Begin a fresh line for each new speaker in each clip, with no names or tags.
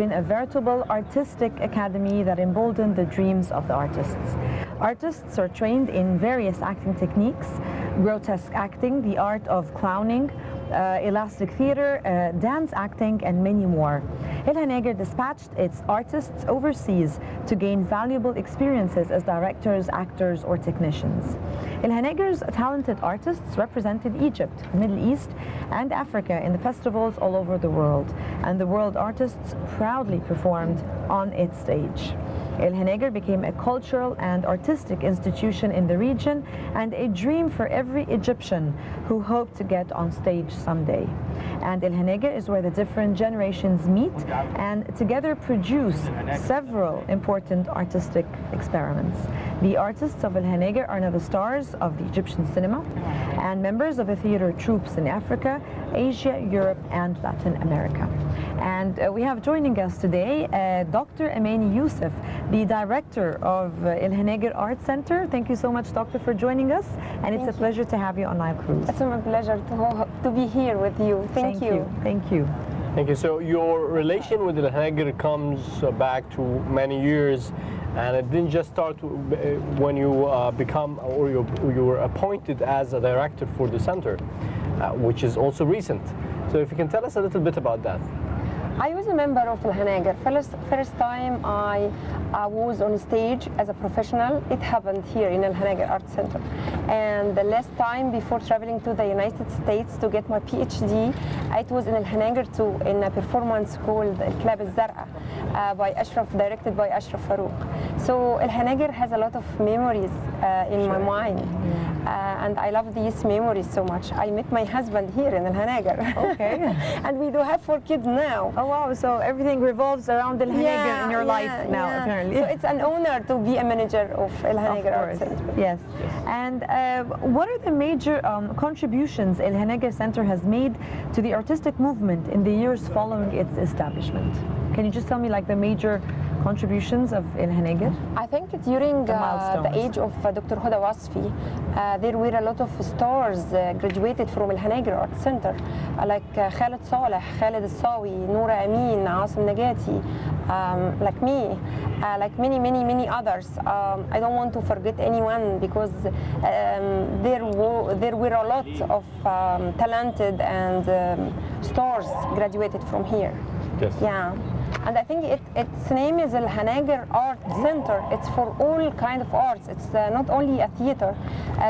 been a veritable artistic academy that emboldened the dreams of the artists. Artists are trained in various acting techniques: grotesque acting, the art of clowning, elastic theater, dance acting, and many more. El Hanegr dispatched its artists overseas to gain valuable experiences as directors, actors, or technicians. El Hanegr's talented artists represented Egypt, the Middle East, and Africa in the festivals all over the world, and the world artists proudly performed on its stage. El Hanegr became a cultural and artistic institution in the region and a dream for every Egyptian who hoped to get on stage someday. And El Hanegr is where the different generations meet and together produce several important artistic experiments. The artists of El Hanegr are now the stars of the Egyptian cinema and members of the theater troupes in Africa, Asia, Europe, and Latin America. And we have joining us today Dr. Amani Youssef, the director of El Hanegr Art Center. Thank you so much, Doctor, for joining us, and it's a pleasure to have you on Nile Cruise.
It's my pleasure to be here with you. Thank you.
Thank you.
Thank you. So your relation with El Hanegr comes back to many years, and it didn't just start when you you were appointed as a director for the center, which is also recent. So if you can tell us a little bit about that.
I was a member of El Hanegr. First time I was on stage as a professional, it happened here in El Hanegr Art Center. And the last time before traveling to the United States to get my PhD, it was in El Hanegr in a performance called El Klab al-Zar'a directed by Ashraf Farouk. So El Hanegr has a lot of memories in my mind. And I love these memories so much. I met my husband here in El Hanegr.
Okay.
And we do have 4 kids now.
Oh wow, so everything revolves around El Hanegr in your life now, apparently.
So it's an honor to be a manager of El Hanegr Art Center.
Yes. And what are the major contributions El Hanegr Center has made to the artistic movement in the years following its establishment? Can you just tell me like the major contributions of El Hanegr?
I think during the age of Dr. Huda Wasfi, there were a lot of stars graduated from El Hanegr Art Center, like Khaled Saleh, Khaled Al-Sawi, Noura Amin, Asim Nagati, like me, like many others. I don't want to forget anyone because there were a lot of talented and stars graduated from here.
Yes.
Yeah. And I think its name is El Hanegr Art Center. It's for all kind of arts. It's not only a theater.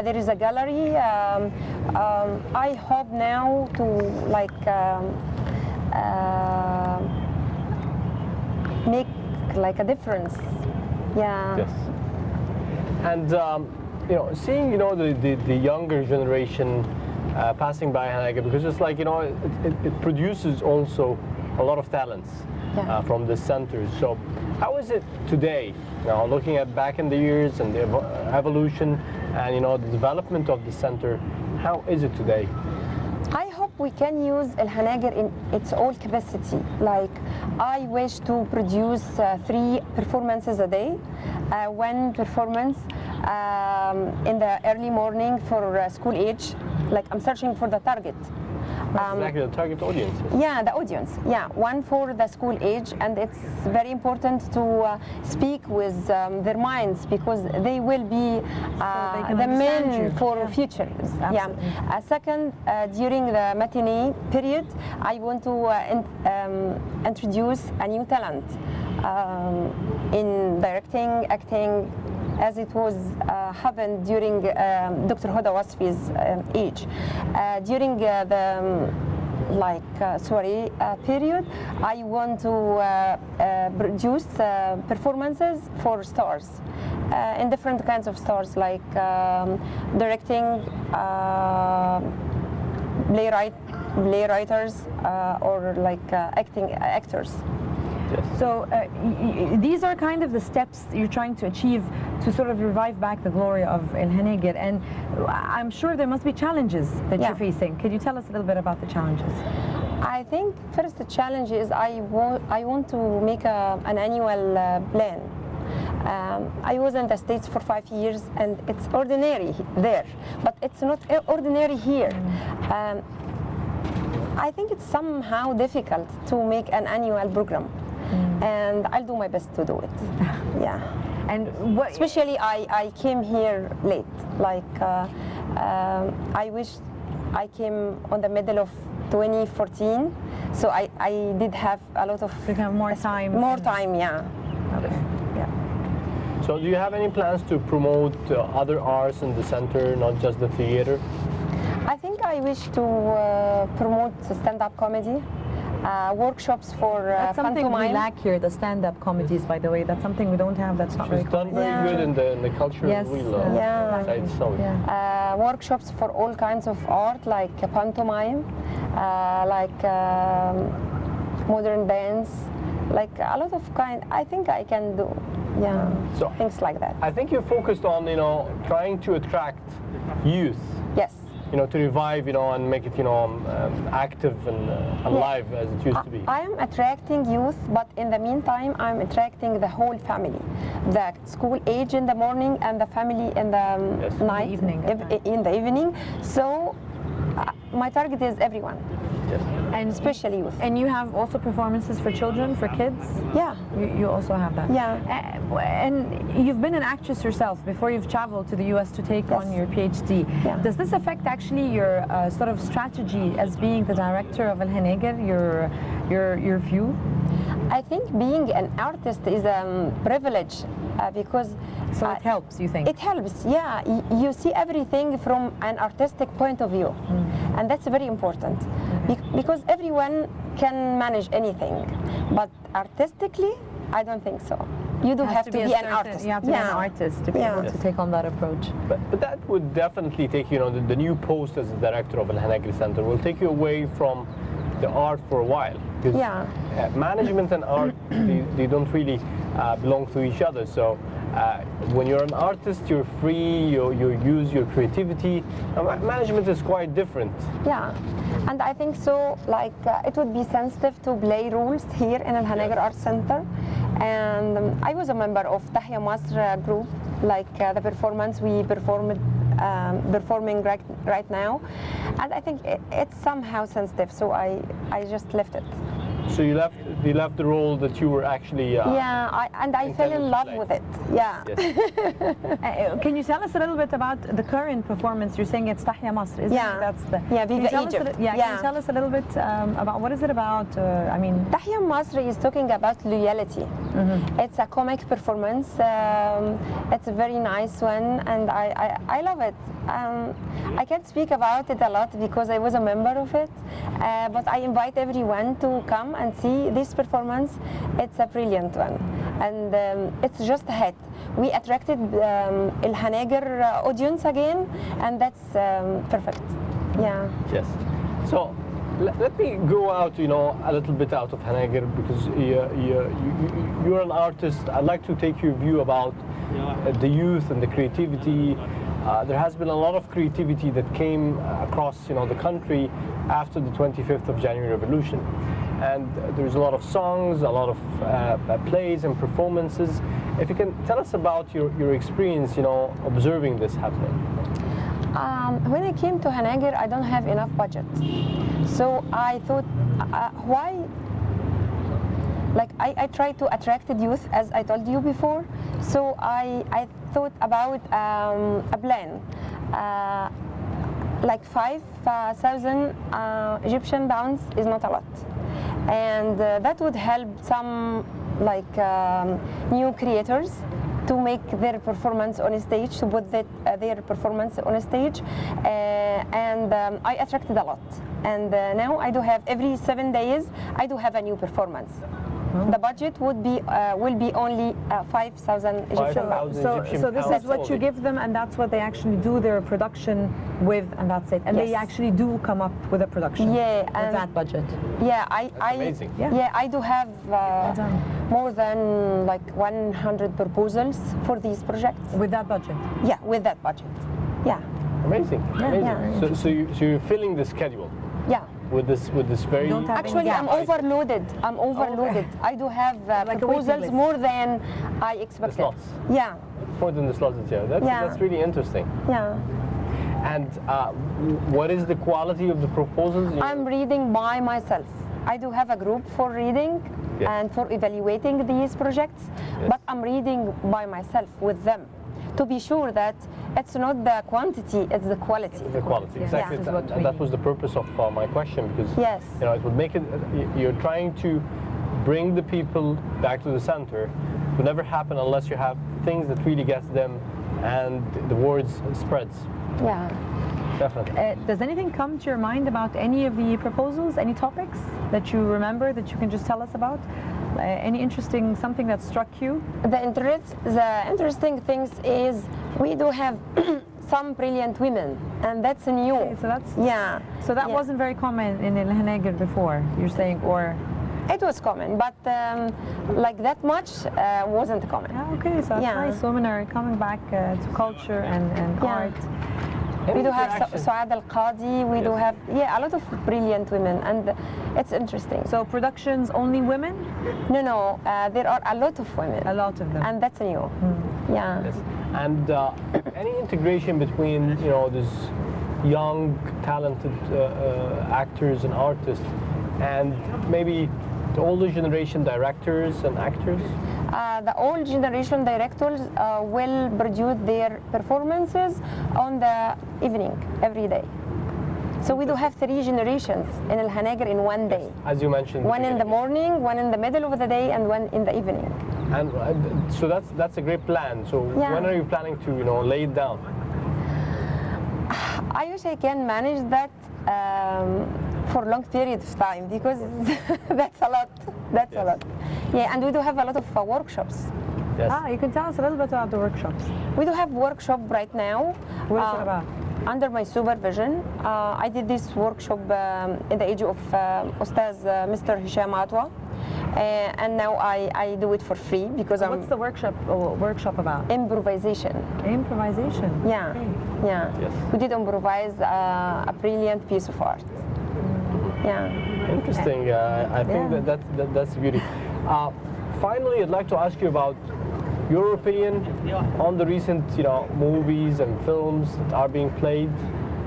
There is a gallery. I hope now to make like a difference. Yeah.
Yes. And seeing the younger generation passing by Hanegr, because it's like it produces also a lot of talents.
Yeah.
From the center. So how is it today, now looking at back in the years and the evolution and the development of the center, how is it today?
I hope we can use El Hanegr in its whole capacity. Like, I wish to produce 3 performances a day. 1 performance in the early morning for school age. Like, I'm searching for the target.
Exactly, the target audience.
Yeah, the audience. Yeah, 1 for the school age, and it's very important to speak with their minds because they will be the men for future. Yeah. Second, during the matinee period, I want to introduce a new talent in directing, acting, as it was happened during Dr. Huda Wasfi's age. During the period, I want to produce performances for stars, in different kinds of stars, like directing, playwriters, or like actors.
Yes.
So these are kind of the steps you're trying to achieve to sort of revive back the glory of El Hanegr, and I'm sure there must be challenges that you're facing. Could you tell us a little bit about the challenges?
I think first the challenge is I want to make an annual plan. I was in the States for 5 years, and it's ordinary there, but it's not ordinary here. I think it's somehow difficult to make an annual program. and I'll do my best to do it. Yeah.
And what?
Especially I came here late. Like I wish I came on the middle of 2014, so I did have a lot of
You have more time.
more time. Yeah.
Okay. Yeah.
So do you have any plans to promote other arts in the center, not just the theater?
I think I wish to promote stand-up comedy, workshops for
That's something we
pantomime.
lack here, the stand-up comedies, by the way. That's something we don't have. That's not very
She's done
common.
very
Yeah.
good in the cultural
Yes,
wheel.
yeah.
Side Saudi.
Yeah.
Workshops for all kinds of art, like pantomime, like modern dance, like a lot of kind. I think I can do,
So-
things like that.
I think you're focused on, trying to attract youth,
Yes.
to revive, and make it, active and alive as it used to be.
I am attracting youth, but in the meantime, I'm attracting the whole family. The school age in the morning and the family in the
Yes.
night,
evening.
in the evening. So my target is everyone,
Yes.
And
especially youth.
And you have also performances for children, for kids?
Yeah.
You also have that?
Yeah.
And you've been an actress yourself before you've traveled to the US to take
Yes.
on your PhD.
Yeah.
Does this affect actually your sort of strategy as being the director of Al Haneger, your view?
I think being an artist is a privilege because
So it helps, you think?
It helps, yeah. You see everything from an artistic point of view, and that's very important because everyone can manage anything, but artistically, I don't think so. You do
It has
have to be an
certain-
artist.
You have to be an artist to be
Yeah.
able to take on that approach.
But that would definitely take, the new post as the director of Al Haneger Center will take you away from the art for a while. Because
Yeah.
Management and art, they don't really belong to each other. So when you're an artist, you're free, you use your creativity. Management is quite different.
Yeah, and I think so. Like it would be sensitive to play rules here in Al Haneger Art Center, and I was a member of Tahya Masr group, like the performance we performing right now, and I think it's somehow sensitive, so I just left it.
So you left the role that you were actually.
Yeah, and I fell
intended
in
to
love
play.
with it. Yeah.
Yes.
Can you tell us a little bit about the current performance? You're saying it's Tahya Masr, isn't
Yeah.
it? That's the.
Yeah,
Can you
Viva
tell us a
Egypt.
li- Can
Yeah.
you tell us a little bit about what is it about?
Tahya Masri is talking about loyalty. It's a comic performance. It's a very nice one, and I love it. I can't speak about it a lot because I was a member of it, but I invite everyone to come and see this performance. It's a brilliant one, and it's just a hit. We attracted Al Haneger audience again, and that's perfect. Yeah.
Yes. So let me go out, a little bit out of Haneger because you're an artist. I'd like to take your view about the youth and the creativity. There has been a lot of creativity that came across, the country after the 25th of January revolution. And there's a lot of songs, a lot of plays and performances. If you can tell us about your experience, observing this happening.
When I came to Haneger, I don't have enough budget. So I thought, why? Like I tried to attract the youth, as I told you before. So I thought about a plan. Like 5,000 Egyptian pounds is not a lot. And that would help some new creators to make their performance on a stage, to put their performance on a stage, and I attracted a lot. And now I do have every 7 days I do have a new performance. The budget would be will be only 5,000 Egyptian pounds.
So this is what you give them, and that's what they actually do their production with, and that's it. And they
Yes.
actually do come up with a production
Yeah,
with
and
that budget.
Yeah,
amazing.
Yeah, I do have
done.
more than like 100 proposals for these projects.
With that budget.
Yeah, with that budget. Yeah,
Amazing. Amazing.
yeah.
So you're filling the schedule
yeah.
with this very.
Don't have any
Actually, I'm
gaps.
overloaded. I'm overloaded. I do have
Like a waiting
proposals
list.
more than I expected.
slots.
Yeah,
more than the slots that's here.
Yeah.
That's really interesting.
yeah.
And what is the quality of the proposals?
I'm reading by myself. I do have a group for reading and for evaluating these projects, but I'm reading by myself with them to be sure that it's not the quantity, it's the quality.
It's the quality, exactly.
Yeah.
That was the purpose of my question, because you know, it would make it. You're trying to bring the people back to the center. It will never happen unless you have things that really gets them, and the words spreads.
Yeah.
Definitely.
Does anything come to your mind about any of the proposals, any topics that you remember that you can just tell us about? Any interesting, something that struck you?
The interesting things is we do have some brilliant women, and that's new.
Okay, so that's So that
Yeah.
wasn't very common in El Haneger before. You're saying, or
It was common, but like that much wasn't common.
okay, so that's nice. Women are coming back to culture and art.
We do have Suad Al-Qadi, we do have, a lot of brilliant women, and it's interesting.
So productions only women?
No, there are a lot of women.
A lot of them.
And that's new. Yeah.
Yes. And any integration between, you know, these young, talented actors and artists, and maybe the older generation directors and actors?
The old generation directors will produce their performances on the evening, every day. So we do have 3 generations in El Haneger in one day.
As you mentioned.
One in the morning, one in the middle of the day, and one in the evening.
And so that's a great plan. So when are you planning to, you know, lay it down?
I wish I can manage that for a long period of time, because that's a lot. That's a lot. Yeah, and we do have a lot of workshops.
Yes.
You can tell us a little bit about the workshops.
We do have workshop right now.
What is it about?
Under my supervision. I did this workshop in the age of Ustaz Mr. Hisham Atwa. And now I do it for free because
What's the workshop about?
Improvisation.
Improvisation.
Yeah,
Okay.
yeah.
Yes.
We did improvise a brilliant piece of art. Yeah.
Interesting. I think that's the beauty. Finally, I'd like to ask you about your opinion on the recent, you know, movies and films that are being played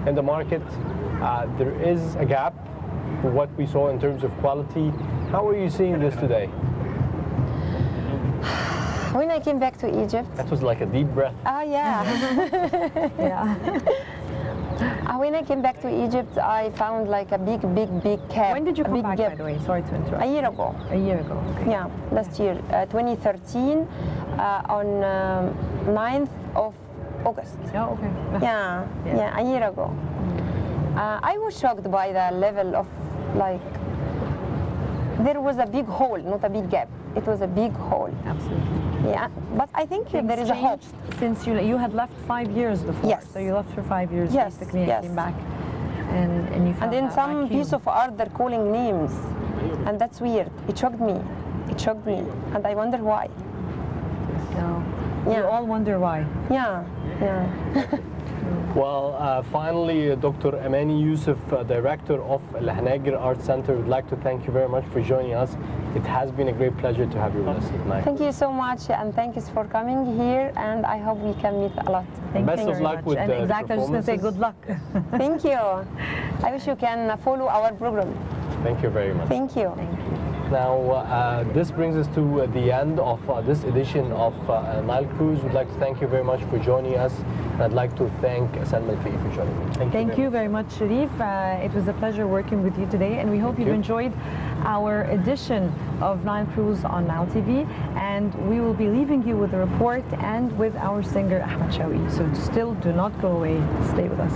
in the market. There is a gap for what we saw in terms of quality. How are you seeing this today?
When I came back to Egypt.
That was like a deep breath.
Oh, yeah.
Yeah.
When I came back to Egypt, I found like a big gap.
When did you come back,
gap.
by the way? Sorry to interrupt.
A year ago.
A year ago. Okay.
Yeah, last year, 2013, on 9th of August.
Oh, okay.
Yeah, a year ago. I was shocked by the level of, like, there was a big hole, not a big gap. It was a big hole.
Absolutely.
Yeah, but I think there is a hope.
Since you had left 5 years before.
Yes.
So you left for 5 years
Yes,
basically and
yes.
came back. And you found
And in
that
some
vacuum.
piece of art, they're calling names. And that's weird. It shocked me. It shocked me. And I wonder why.
No.
Yeah.
You all wonder why.
Yeah, yeah.
Well, finally, Dr. Amani Youssef, Director of El Haneger Art Center, would like to thank you very much for joining us. It has been a great pleasure to have you with us tonight.
Thank you so much, and thank you for coming here, and I hope we can meet a lot.
Thank
Best
you
of
very
luck
much.
with
and
the
exactly, I was just going to say good luck.
Thank you. I wish you can follow our program.
Thank you very much.
Thank you.
Thank you.
Now, this brings us to the end of this edition of Nile Cruise. We'd like to thank you very much for joining us. And I'd like to thank Salma Al-Fiqi for joining me.
Thank you very much, Sharif. It was a pleasure working with you today, and we hope you've enjoyed our edition of Nile Cruise on Nile TV. And we will be leaving you with a report and with our singer Ahmed Shawi. So still do not go away. Stay with us.